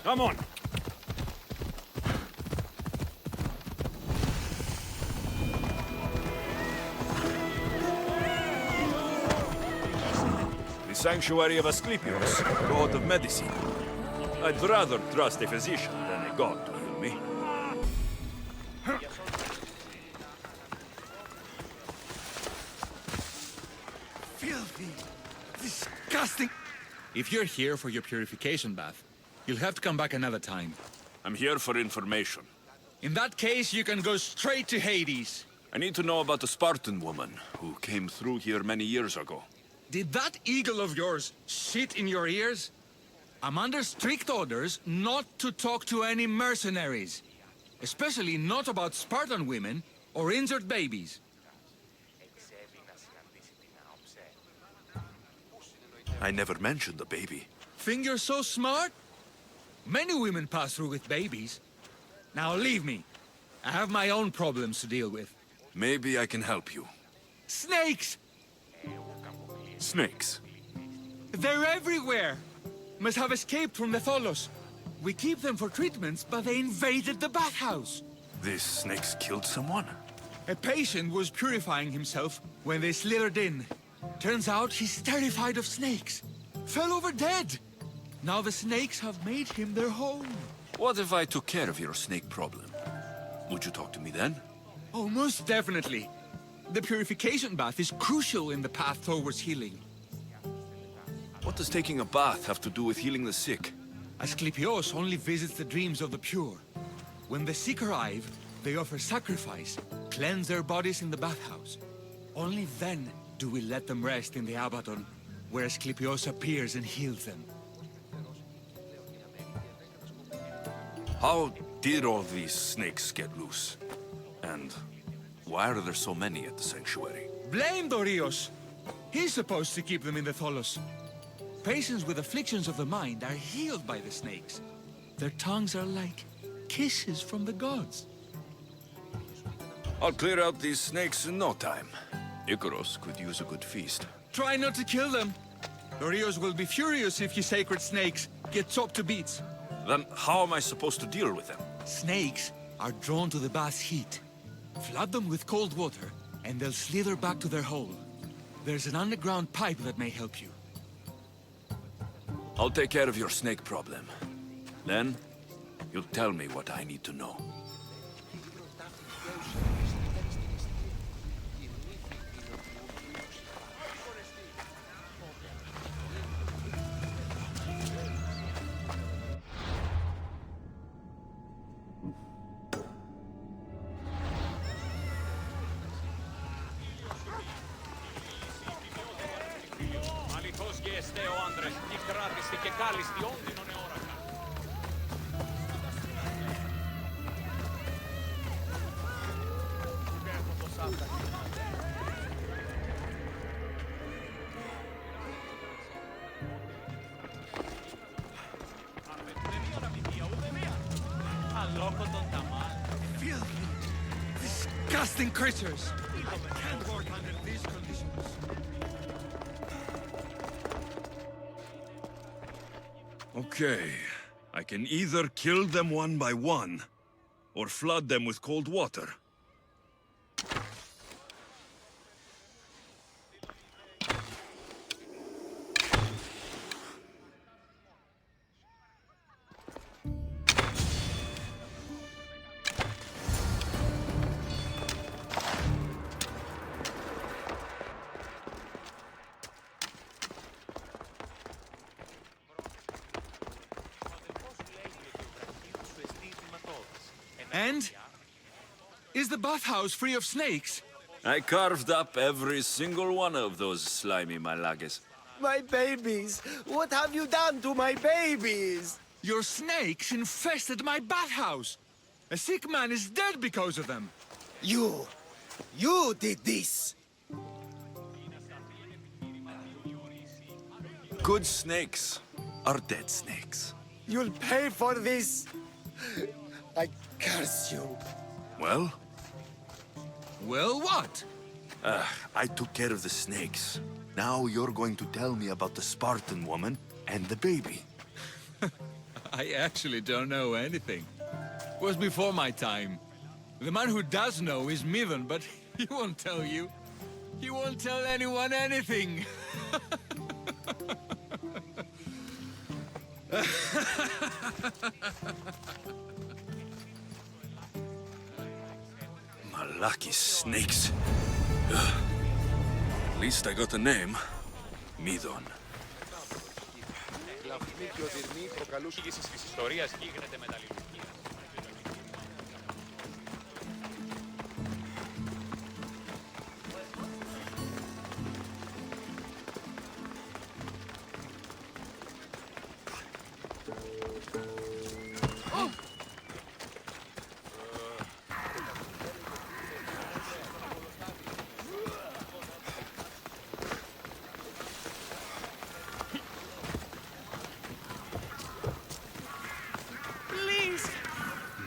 Come on. The Sanctuary of Asclepios, god of medicine. I'd rather trust a physician than a god to heal me. Filthy! Disgusting! If you're here for your purification bath, you'll have to come back another time. I'm here for information. In that case, you can go straight to Hades. I need to know about the Spartan woman who came through here many years ago. Did that eagle of yours shit in your ears? I'm under strict orders not to talk to any mercenaries. Especially not about Spartan women or injured babies. I never mentioned the baby. Think you're so smart? Many women pass through with babies. Now leave me. I have my own problems to deal with. Maybe I can help you. Snakes! Snakes. They're everywhere! Must have escaped from the Tholos. We keep them for treatments, but they invaded the bathhouse. These snakes killed someone? A patient was purifying himself when they slithered in. Turns out he's terrified of snakes. Fell over dead. Now the snakes have made him their home. What if I took care of your snake problem? Would you talk to me then? Oh, most definitely. The purification bath is crucial in the path towards healing. What does taking a bath have to do with healing the sick? Asclepios only visits the dreams of the pure. When the sick arrive, they offer sacrifice, cleanse their bodies in the bathhouse. Only then do we let them rest in the Abaddon, where Asclepios appears and heals them. How did all these snakes get loose? And why are there so many at the sanctuary? Blame Dorios! He's supposed to keep them in the Tholos. Patients with afflictions of the mind are healed by the snakes. Their tongues are like kisses from the gods. I'll clear out these snakes in no time. Icaros could use a good feast. Try not to kill them. Dorios will be furious if you sacred snakes get chopped to bits. Then how am I supposed to deal with them? Snakes are drawn to the bath's heat. Flood them with cold water, and they'll slither back to their hole. There's an underground pipe that may help you. I'll take care of your snake problem. Then, you'll tell me what I need to know. Filthy, disgusting creatures! I can't work under these conditions. Okay. I can either kill them one by one, or flood them with cold water. And? Is the bathhouse free of snakes? I carved up every single one of those slimy malagas. My babies! What have you done to my babies? Your snakes infested my bathhouse! A sick man is dead because of them! You did this! Good snakes are dead snakes. You'll pay for this! I curse you! Well, Well, what? I took care of the snakes. Now you're going to tell me about the Spartan woman and the baby. I actually don't know anything. Was before my time. The man who does know is Midon, but he won't tell you. He won't tell anyone anything. Malaki snakes. Ugh. At least I got a name. Midon.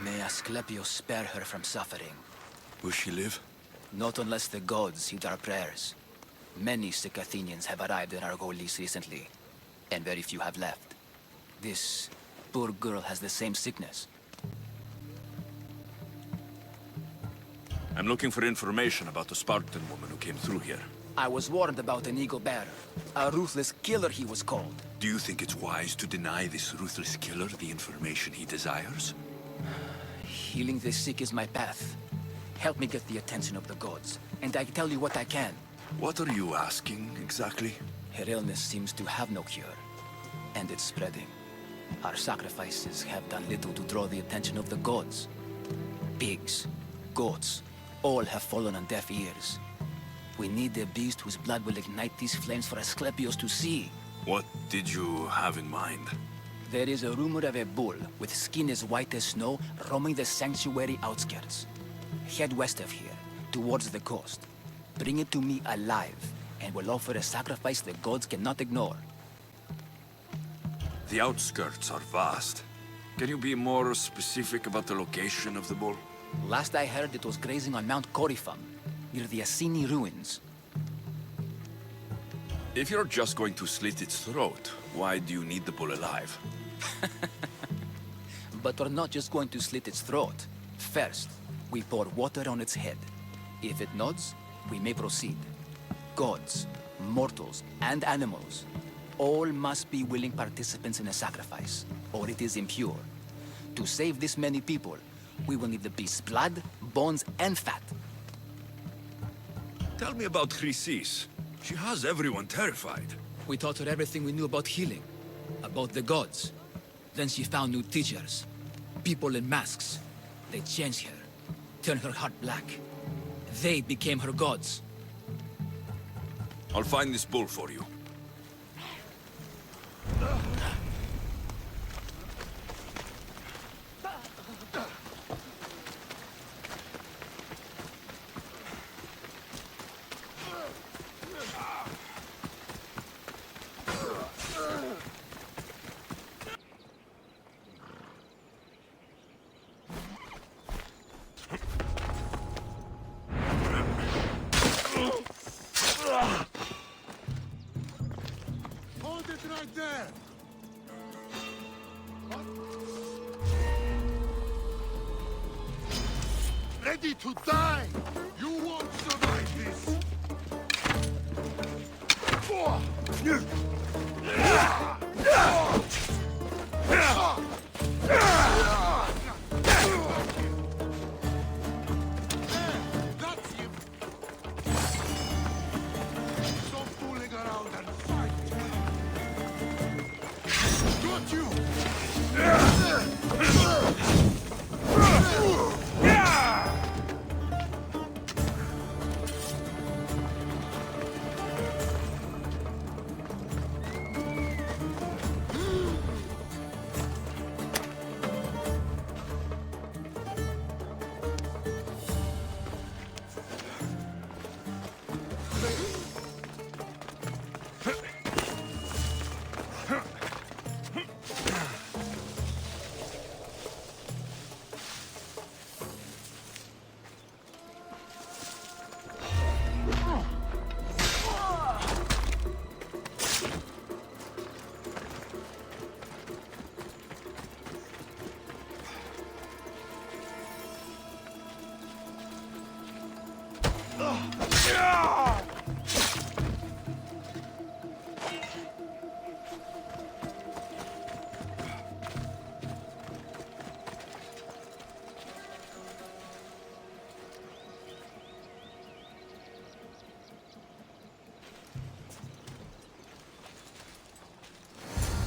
May Asclepius spare her from suffering. Will she live? Not unless the gods heed our prayers. Many sick Athenians have arrived in Argolis recently, and very few have left. This poor girl has the same sickness. I'm looking for information about the Spartan woman who came through here. I was warned about an eagle bearer. A ruthless killer he was called. Do you think it's wise to deny this ruthless killer the information he desires? Healing the sick is my path. Help me get the attention of the gods, and I tell you what I can. What are you asking, exactly? Her illness seems to have no cure, and it's spreading. Our sacrifices have done little to draw the attention of the gods. Pigs, goats, all have fallen on deaf ears. We need a beast whose blood will ignite these flames for Asclepius to see. What did you have in mind? There is a rumor of a bull with skin as white as snow roaming the sanctuary outskirts. Head west of here, towards the coast. Bring it to me alive, and we'll offer a sacrifice the gods cannot ignore. The outskirts are vast. Can you be more specific about the location of the bull? Last I heard, it was grazing on Mount Corifum, near the Assini ruins. If you're just going to slit its throat, why do you need the bull alive? But we're not just going to slit its throat. First, we pour water on its head. If it nods, we may proceed. Gods, mortals, and animals, all must be willing participants in a sacrifice, or it is impure. To save this many people, we will need the beast's blood, bones, and fat. Tell me about Chrysis. She has everyone terrified. We taught her everything we knew about healing, about the gods. Then she found new teachers, people in masks. They changed her, turned her heart black. They became her gods. I'll find this bull for you. Hold it right there! Ready to die! You won't survive this! That's him! Stop fooling around and fight! Got you!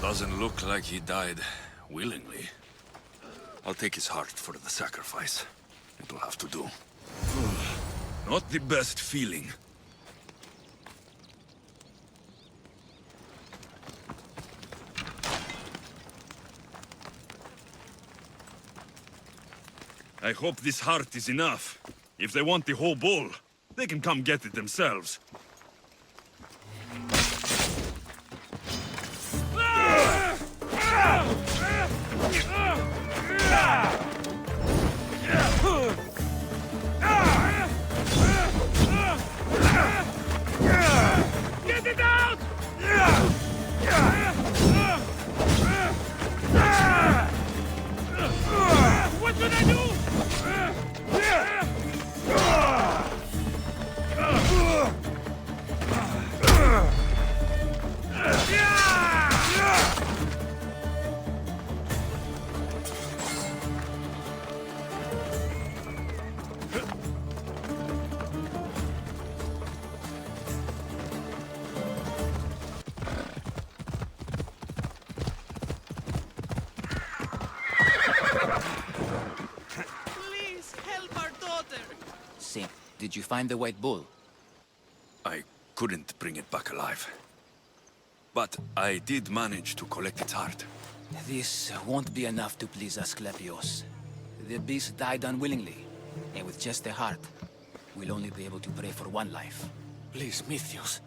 Doesn't look like he died willingly. I'll take his heart for the sacrifice. It'll have to do. Not the best feeling. I hope this heart is enough. If they want the whole bull, they can come get it themselves. Get it out! What should I do? Please help our daughter. Saint, did you find the white bull? I couldn't bring it back alive. But I did manage to collect its heart. This won't be enough to please Asclepios. The beast died unwillingly, and with just the heart, we'll only be able to pray for one life. Please, Mythios.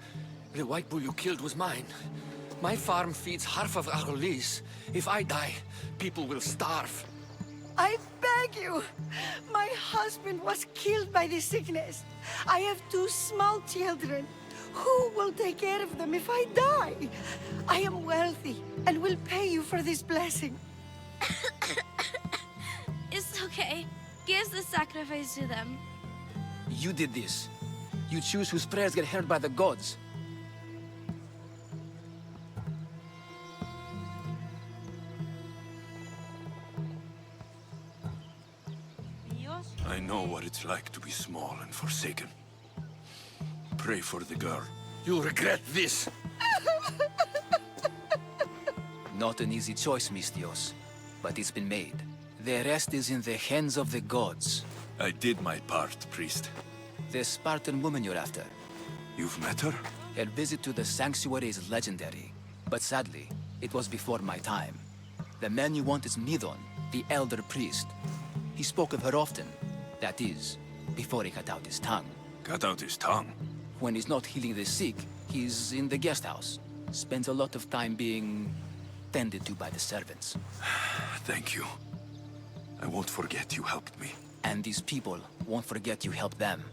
The white bull you killed was mine. My farm feeds half of Argolis. If I die, people will starve. I beg you! My husband was killed by this sickness. I have 2 small children. Who will take care of them if I die? I am wealthy and will pay you for this blessing. It's okay. Give the sacrifice to them. You did this. You choose whose prayers get heard by the gods. I know what it's like to be small and forsaken. Pray for the girl. You'll regret this. Not an easy choice, Mystios, but it's been made. The rest is in the hands of the gods. I did my part, priest. The Spartan woman you're after. You've met her? Her visit to the sanctuary is legendary, but sadly, it was before my time. The man you want is Midon, the elder priest. He spoke of her often. That is, before he cut out his tongue. Cut out his tongue? When he's not healing the sick, he's in the guest house. Spends a lot of time being tended to by the servants. Thank you. I won't forget you helped me. And these people won't forget you helped them.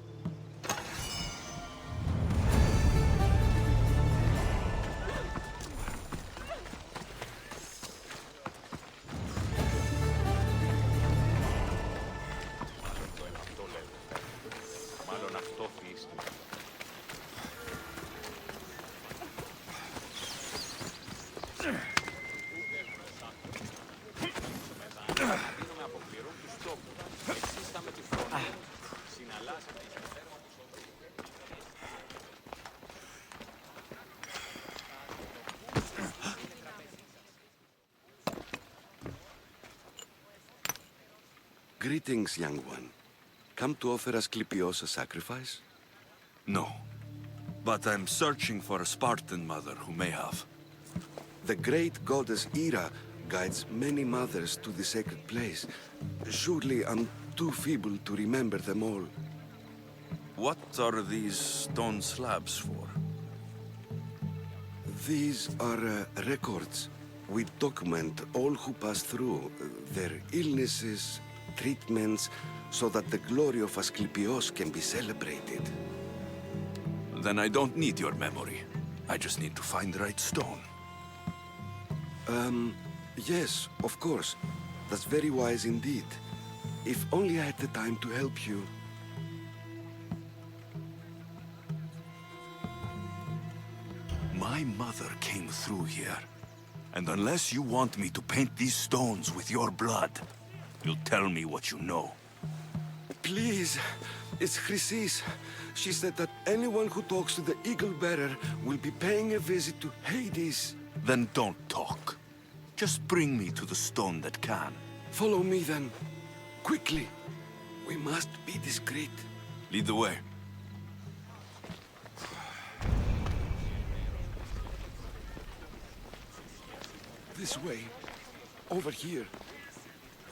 Greetings, young one. Come to offer Asclepios a sacrifice? No. But I'm searching for a Spartan mother who may have. The great goddess Ira guides many mothers to the sacred place. Surely I'm too feeble to remember them all. What are these stone slabs for? These are records. We document all who pass through, their illnesses, treatments, so that the glory of Asclepios can be celebrated. Then I don't need your memory. I just need to find the right stone. Yes, of course. That's very wise indeed. If only I had the time to help you. My mother came through here. And unless you want me to paint these stones with your blood, you'll tell me what you know. Please, it's Chrysis. She said that anyone who talks to the Eagle Bearer will be paying a visit to Hades. Then don't talk. Just bring me to the stone that can. Follow me then. Quickly. We must be discreet. Lead the way. This way. Over here.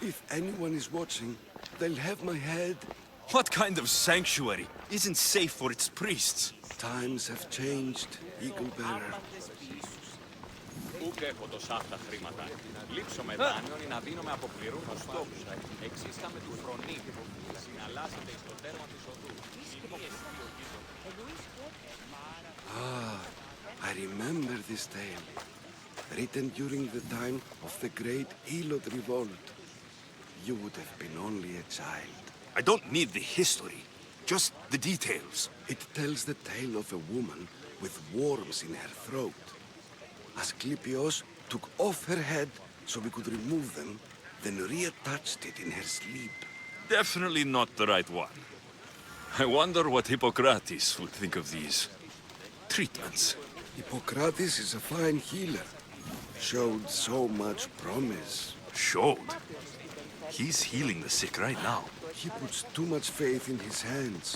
If anyone is watching, they'll have my head. What kind of sanctuary isn't safe for its priests? Times have changed, Eagle Bearer. Ούτε έχω τόσα αυτά χρήματα. Λείψω με δάνειον ή να δίνομαι από πληρούμενους στόχους. Εξίσταμε του φρονή. Συναλλάσσεται εις το τέρμα της οδού. Ah, I remember this tale. Written during the time of the Great Elot Revolt. You would have been only a child. I don't need the history, just the details. It tells the tale of a woman with worms in her throat. Asclepios took off her head so we could remove them, then reattached it in her sleep. Definitely not the right one. I wonder what Hippocrates would think of these treatments. Hippocrates is a fine healer. Showed so much promise. Showed? He's healing the sick right now. He puts too much faith in his hands,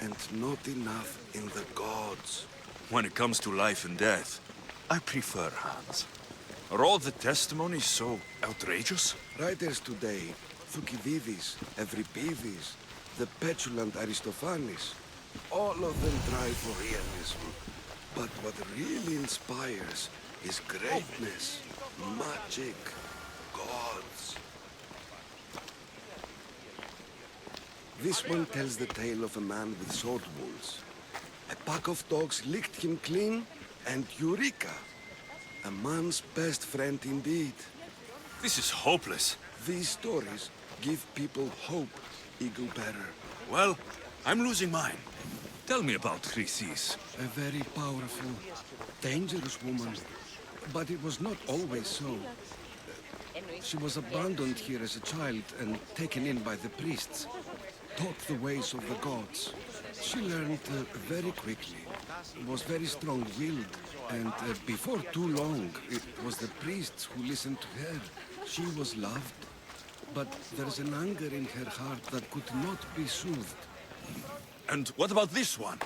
and not enough in the gods. When it comes to life and death, I prefer hands. Are all the testimonies so outrageous? Writers today, Thucydides, Euripides, the petulant Aristophanes, all of them try for realism. But what really inspires is greatness, magic, gods. This one tells the tale of a man with sword wounds. A pack of dogs licked him clean, and Eureka! A man's best friend indeed. This is hopeless. These stories give people hope, Eagle Bearer. Well, I'm losing mine. Tell me about Chrysis. A very powerful, dangerous woman. But it was not always so. She was abandoned here as a child and taken in by the priests. Taught the ways of the gods. She learned very quickly. Was very strong-willed. And before too long, it was the priests who listened to her. She was loved. But there's an anger in her heart that could not be soothed. And what about this one?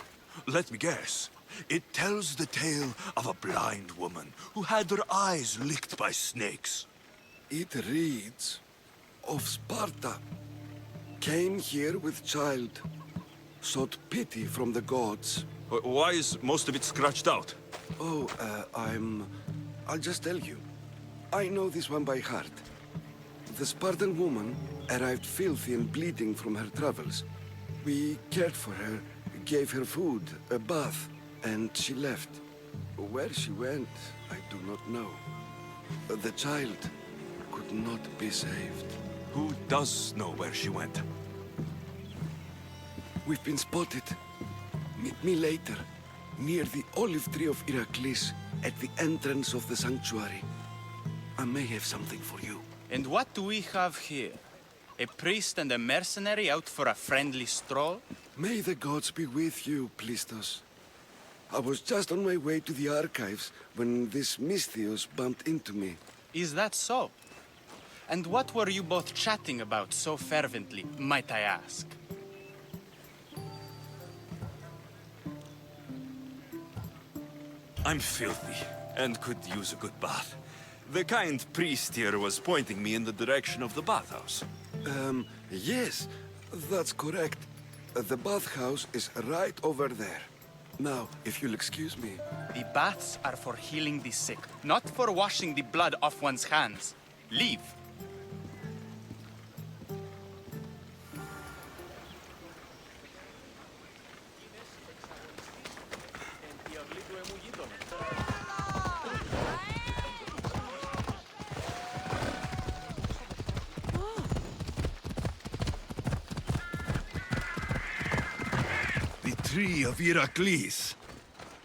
Let me guess. It tells the tale of a blind woman who had her eyes licked by snakes. It reads of Sparta. Came here with child. Sought pity from the gods. Why is most of it scratched out? Oh, I'll just tell you. I know this one by heart. The Spartan woman arrived filthy and bleeding from her travels. We cared for her, gave her food, a bath, and she left. Where she went, I do not know. The child could not be saved. Who does know where she went? We've been spotted. Meet me later, near the olive tree of Heracles, at the entrance of the sanctuary. I may have something for you. And what do we have here? A priest and a mercenary out for a friendly stroll? May the gods be with you, Plistos. I was just on my way to the archives when this Misthios bumped into me. Is that so? And what were you both chatting about so fervently, might I ask? I'm filthy and could use a good bath. The kind priest here was pointing me in the direction of the bathhouse. Yes, that's correct. The bathhouse is right over there. Now, if you'll excuse me. The baths are for healing the sick, not for washing the blood off one's hands. Leave. Tree of Heracles.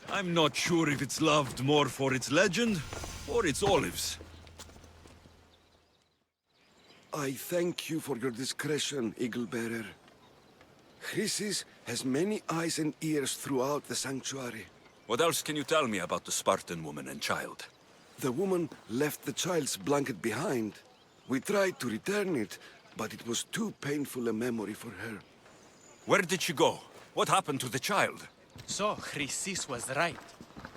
I'm not sure if it's loved more for its legend or its olives. I thank you for your discretion, Eagle Bearer. Chrysis has many eyes and ears throughout the sanctuary. What else can you tell me about the Spartan woman and child? The woman left the child's blanket behind. We tried to return it, but it was too painful a memory for her. Where did she go? What happened to the child? So, Chrysis was right.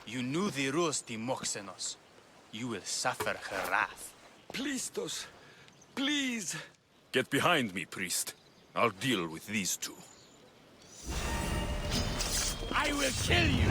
You knew the rules, Timoxenos. You will suffer her wrath. Plistos, please. Get behind me, priest. I'll deal with these two. I will kill you!